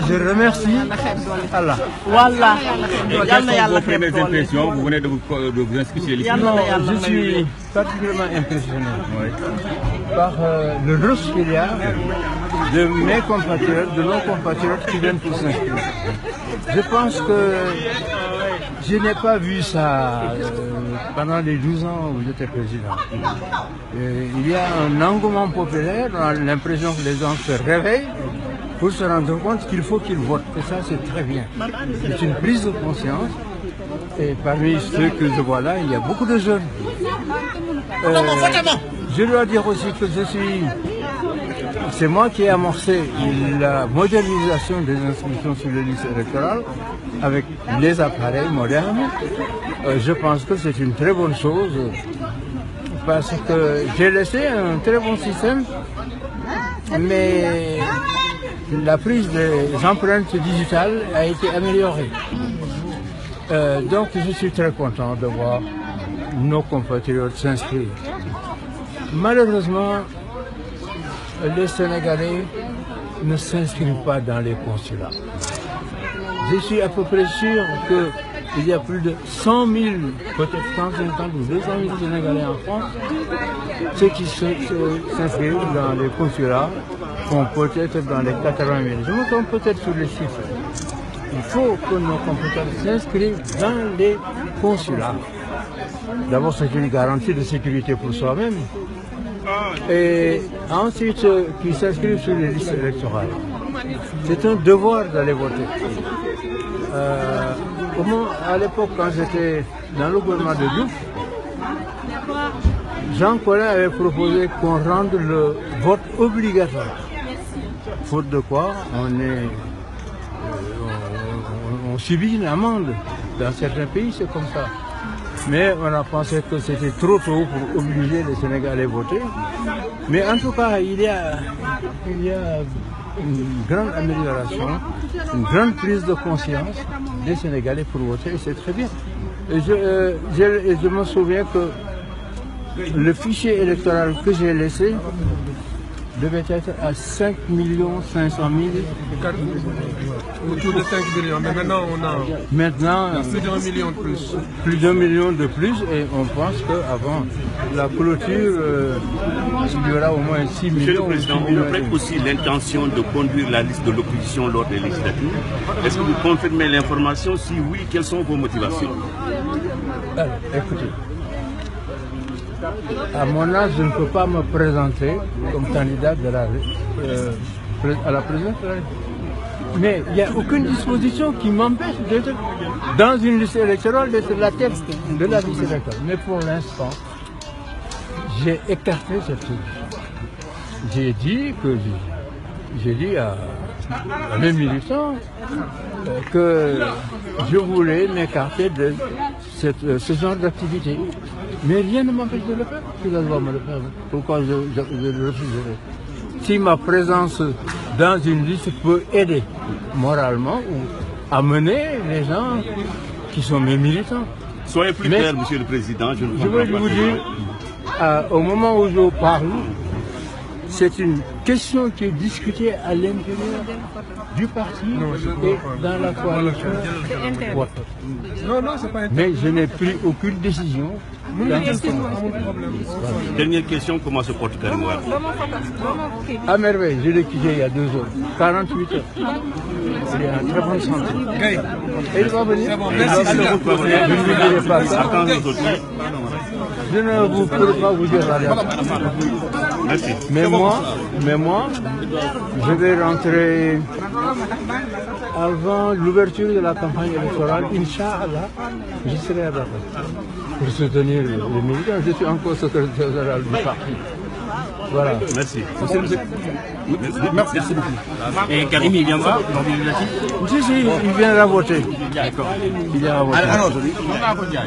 Je remercie Allah. Voilà. Quelles sont vos premières impressions? Vous venez de vous inscrire chez les Non, je suis particulièrement impressionné par le rush qu'il y a de mes compatriotes, de nos compatriotes qui viennent pour s'inscrire. Je pense que je n'ai pas vu ça pendant les 12 ans où j'étais président. Il y a un engouement populaire, on a l'impression que les gens se réveillent pour se rendre compte qu'il faut qu'ils votent. Et ça, c'est très bien. C'est une prise de conscience. Et parmi ceux que je vois là, il y a beaucoup de jeunes. Je dois dire aussi que c'est moi qui ai amorcé la modernisation des inscriptions sur les listes électorales avec les appareils modernes. Je pense que c'est une très bonne chose parce que j'ai laissé un très bon système, mais la prise des empreintes digitales a été améliorée. Donc je suis très content de voir nos compatriotes s'inscrire. Malheureusement, les Sénégalais ne s'inscrivent pas dans les consulats. Je suis à peu près sûr qu'il y a plus de 100 000, peut-être 150 ou 200 000 Sénégalais en France. Ceux qui s'inscrivent dans les consulats sont peut-être dans les 80 000. Je me trompe peut-être sur les chiffres. Il faut que nos compatriotes s'inscrivent dans les consulats. D'abord, c'est une garantie de sécurité pour soi-même. Et ensuite, qu'ils s'inscrivent sur les listes électorales. C'est un devoir d'aller voter. À l'époque, quand j'étais dans le gouvernement de Diouf, Jean Collin avait proposé qu'on rende le vote obligatoire. Faute de quoi, on subit une amende. Dans certains pays, c'est comme ça. Mais on a pensé que c'était trop tôt pour obliger les Sénégalais à voter. Mais en tout cas, il y a une grande amélioration, une grande prise de conscience des Sénégalais pour voter, et c'est très bien. Et je me souviens que le fichier électoral que j'ai laissé devait être à 5 500 000. Autour de 5 millions, mais maintenant on a plus d'1 million de plus. Plus d'1 million de plus, et on pense qu'avant la clôture, il y aura au moins 6 millions. Monsieur le Président, vous avez aussi l'intention de conduire la liste de l'opposition lors des législatives. Est-ce que vous confirmez l'information? Si oui, quelles sont vos motivations? Alors, écoutez. À mon âge, je ne peux pas me présenter comme candidat à la présidence. Mais il n'y a aucune disposition qui m'empêche d'être dans une liste électorale, d'être la tête de la liste électorale. Mais pour l'instant, j'ai écarté cette solution. J'ai dit à mes militants que je voulais m'écarter de ce genre d'activité. Mais rien ne m'empêche de le faire. Qui doit me le faire? Pourquoi je le refuserai? Si ma présence dans une liste peut aider moralement ou amener les gens qui sont mes militants. Soyez plus clair, Monsieur le Président. Je veux vous dire, au moment où je parle, c'est une question qui est discutée à l'intérieur du parti et dans la coalition. Mais je n'ai pris aucune décision. Dernière question, comment se porte Karim Wade? À merveille, je l'ai quitté il y a 2 heures, 48 heures. Il est en très bonne santé. Et il va venir. Je ne vous dirai pas ça. Je ne vous pourrai pas vous dire la réalité. Merci. Mais moi, je vais rentrer avant l'ouverture de la campagne électorale. Inch'Allah, je serai à Dakar pour soutenir les militants. Je suis encore secrétaire général du parti. Voilà. Merci. Merci beaucoup. Et Karim, il viendra dans les législatives? Si, il viendra voter. D'accord. Il viendra voter.